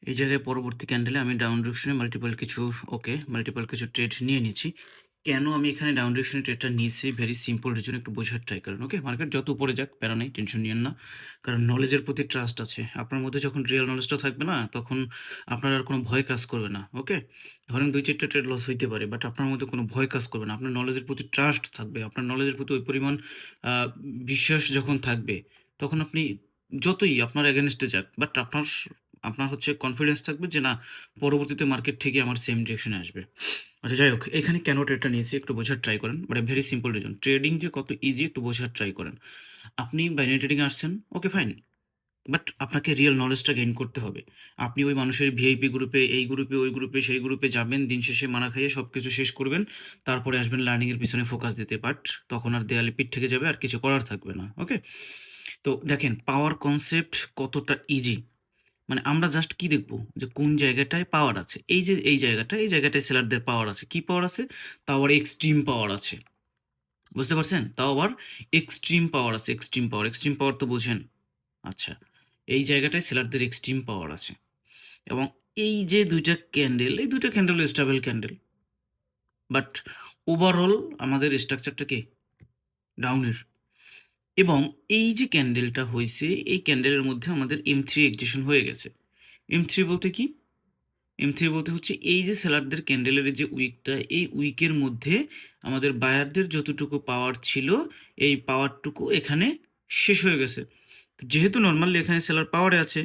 এই জায়গায় পরবর্তী ক্যান্ডেলে আমি ডাউন ডিরেকশনে মাল্টিপল কিছু ট্রেড নিয়ে নিচ্ছি। কেন আমি এখানে ডাউন ডিরেকশনে ট্রেডটা নিয়েছি? ভেরি সিম্পল রিজন, একটু বোঝার ট্রাই করেন। ওকে? মার্কেট যত উপরে যাক প্যারা নেই, টেনশন নিয়েন না। কারণ নলেজের প্রতি ট্রাস্ট আছে। আপনার মধ্যে যখন রিয়াল নলেজটা থাকবে না, তখন আপনার আর কোনো ভয় কাজ করবে না। ওকে? ধরেন ২-৪ টা ট্রেড লস হইতে পারে, বাট আপনার মধ্যে কোনো ভয় কাজ করবে না। আপনার নলেজের প্রতি ট্রাস্ট থাকবে। আপনার নলেজের প্রতি ওই পরিমাণ আ বিশ্বাস যখন থাকবে, তখন আপনি যতই আপনার এগেইনস্ট এ যাক, বাট আপনার আপনার হচ্ছে কনফিডেন্স থাকবে যে, না, পরবর্তীতে মার্কেট ঠিকই আমার সেম ডিরেকশনে আসবে। আচ্ছা, যাই হোক, এখানে কেন ট্রেডটা নিয়েছি একটু বোঝার ট্রাই করেন। But very simple reason. Trading যে কত ইজি একটু বোঝার ট্রাই করেন। আপনি বাইনারি ট্রেডিং এ আসছেন, ওকে ফাইন। বাট আপনাকে রিয়াল নলেজটা গেইন করতে হবে। আপনি ওই মানুষের ভিআইপি গ্রুপে, এই গ্রুপে, ওই গ্রুপে, সেই গ্রুপে যাবেন, দিন শেষে মারা খাইয়ে সবকিছু শেষ করবেন। তারপরে আসবেন লার্নিং এর পিছনে ফোকাস দিতে। বাট তখন আর দেয়ালে পিঠ থেকে যাবে, আর কিছু করার থাকবে না। ওকে? তো দেখেন পাওয়ার কনসেপ্ট কতটা ইজি। মানে আমরা জাস্ট কি দেখবো? যে কোন জায়গাটায় পাওয়ার আছে। এই যে এই জায়গাটায় সেলারদের পাওয়ার আছে। কি পাওয়ার আছে? তাও আবার এক্সট্রিম পাওয়ার আছে। বুঝতে পারছেন? তাও আবার এক্সট্রিম পাওয়ার আছে, এক্সট্রিম পাওয়ার। এক্সট্রিম পাওয়ার তো বোঝেন? আচ্ছা। এই জায়গাটায় সেলারদের এক্সট্রিম পাওয়ার আছে। এবং এই যে ২ টা ক্যান্ডেল, এই ২ টা candle stable candle. But overall আমাদের স্ট্রাকচারটা কি? ডাউনের। এবং এই যে ক্যান্ডেলটা হইছে, এই ক্যান্ডেলের মধ্যে আমাদের M3 এক্সিকিউশন হয়ে গেছে। M3 বলতে কি? M3 বলতে হচ্ছে এই যে সেলারদের ক্যান্ডেলের যে উইকটা, এই উইকের মধ্যে আমাদের বায়ারদের যতটুকু পাওয়ার ছিল, এই পাওয়ারটুকু এখানে শেষ হয়ে গেছে। তো যেহেতু নরমালি এখানে সেলার পাওয়ারে আছে,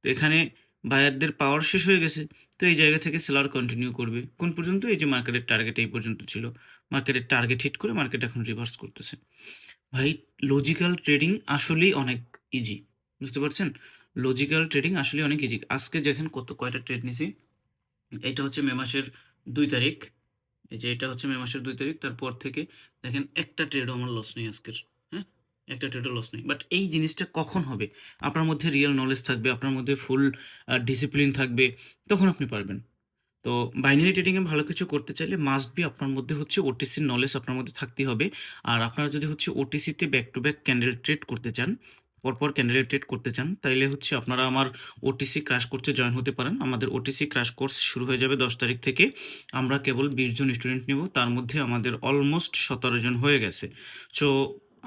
তো এখানে বায়ারদের পাওয়ার শেষ হয়ে গেছে। তো এই জায়গা থেকে সেলার কন্টিনিউ করবে। কোন পর্যন্ত? এই যে মার্কেটের টার্গেট এই পর্যন্ত ছিল। মার্কেটের টার্গেট হিট করে মার্কেট এখন রিভার্স করতেছে। ভাই, লজিক্যাল ট্রেডিং আসলেই অনেক ইজি। বুঝতে পারছেন? লজিক্যাল ট্রেডিং আসলেই অনেক ইজি। আজকে দেখেন কয়টা ট্রেড নিছি। এটা হচ্ছে মে মাসের ২ তারিখ। এই যে এটা হচ্ছে মে মাসের ২ তারিখ। তারপর থেকে দেখেন একটা ট্রেডও আমার লস নেই আজকের। হ্যাঁ? একটা ট্রেডও লস নেই। বাট এই জিনিসটা কখন হবে? আপনার মধ্যে রিয়াল নলেজ থাকবে, আপনার মধ্যে ফুল ডিসিপ্লিন থাকবে, তখন আপনি পারবেন। তো বাইনারি ট্রেডিং এ ভালো কিছু করতে চাইলে মাস্ট বি আপনার মধ্যে হচ্ছে ওটিসির নলেজ আপনার মধ্যে থাকতেই হবে। আর আপনারা যদি হচ্ছে ওটিসিতে back to back candle trade করতে চান, পরপর ক্যান্ডেল ট্রেড করতে চান, তাইলে হচ্ছে আপনারা আমার ওটিসি ক্র্যাশ কোর্সে জয়েন হতে পারেন। আমাদের ওটিসি ক্র্যাশ কোর্স শুরু হয়ে যাবে ১০ তারিখ থেকে। আমরা কেবল ২০ জন স্টুডেন্ট নিব। তার মধ্যে আমাদের অলমোস্ট ১৭ জন হয়ে গেছে। সো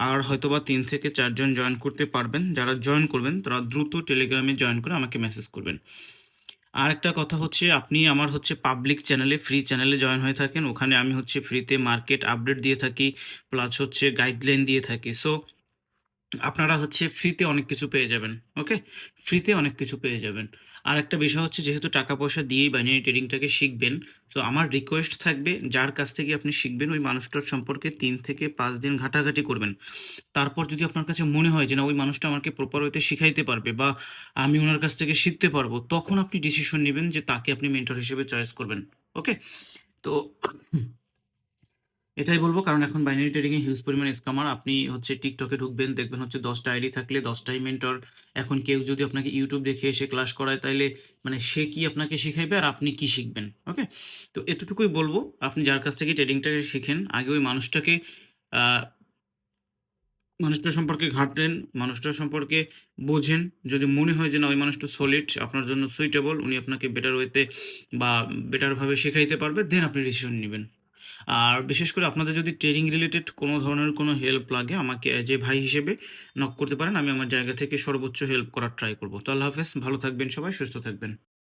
আর হয়তোবা ৩ থেকে ৪ জন জয়েন করতে পারবেন। যারা জয়েন করবেন তারা দ্রুত টেলিগ্রামে জয়েন করে আমাকে মেসেজ করবেন। আরেকটা কথা হচ্ছে, আপনি আমার হচ্ছে পাবলিক চ্যানেলে, ফ্রি চ্যানেলে জয়েন হয়ে থাকেন। ওখানে আমি হচ্ছে ফ্রিতে মার্কেট আপডেট দিয়ে থাকি, প্লাস হচ্ছে গাইডলাইন দিয়ে থাকি। সো আপনারা হচ্ছে ফ্রিতে অনেক কিছু পেয়ে যাবেন। ওকে? ফ্রিতে অনেক কিছু পেয়ে যাবেন। আরেকটা বিষয় হচ্ছে, যেহেতু টাকা পয়সা দিয়েই বাইনারি ট্রেডিংটাকে শিখবেন, সো আমার রিকোয়েস্ট থাকবে, যার কাছ থেকে আপনি শিখবেন ওই মানুষটার সম্পর্কে ৩ থেকে ৫ দিন ঘাটাঘাটি করবেন। তারপর যদি আপনার কাছে মনে হয় যে না, ওই মানুষটা আমাকে প্রপার ওয়েতে শিখাইতে পারবে বা আমি ওনার কাছ থেকে শিখতে পারবো, তখন আপনি ডিসিশন নিবেন যে তাকে আপনি মেন্টর হিসেবে চয়েস করবেন। ওকে? তো এটাই বলব, কারণ এখন বাইনারি ট্রেডিং এ হিউজ পরিমাণ স্ক্যামার। আপনি হচ্ছে টিকটকে ঢুকবেন, দেখবেন হচ্ছে ১০ টা আইডি থাকলে ১০ টাই মেন্টর। এখন কেউ যদি আপনাকে ইউটিউব দেখে এসে ক্লাস করায়, তাইলে মানে সে কি আপনাকে শিখাইবে আর আপনি কি শিখবেন? ওকে? তো এতটুকুই বলব, আপনি যার কাছ থেকে ট্রেডিংটাকে শিখেন, আগে ওই মানুষটাকে আ মানুষটা সম্পর্কে ঘাঁটেন, মানুষটার সম্পর্কে বোঝেন। যদি মনে হয় যে না, ওই মানুষটা সলিড, আপনার জন্য সুইটেবল, উনি আপনাকে বেটার ওয়েতে বা বেটার ভাবে শেখাইতে পারবে, দেন আপনি ডিসিশন নিবেন। আর বিশেষ করে আপনাদের যদি ট্রেডিং রিলেটেড কোনো ধরনের কোনো হেল্প লাগে, আমাকে অ্যাজ এ ভাই হিসেবে নক করতে পারেন। আমি আমার জায়গা থেকে সর্বোচ্চ হেল্প করার ট্রাই করব। তো আল্লাহ হাফেজ। ভালো থাকবেন সবাই, সুস্থ থাকবেন।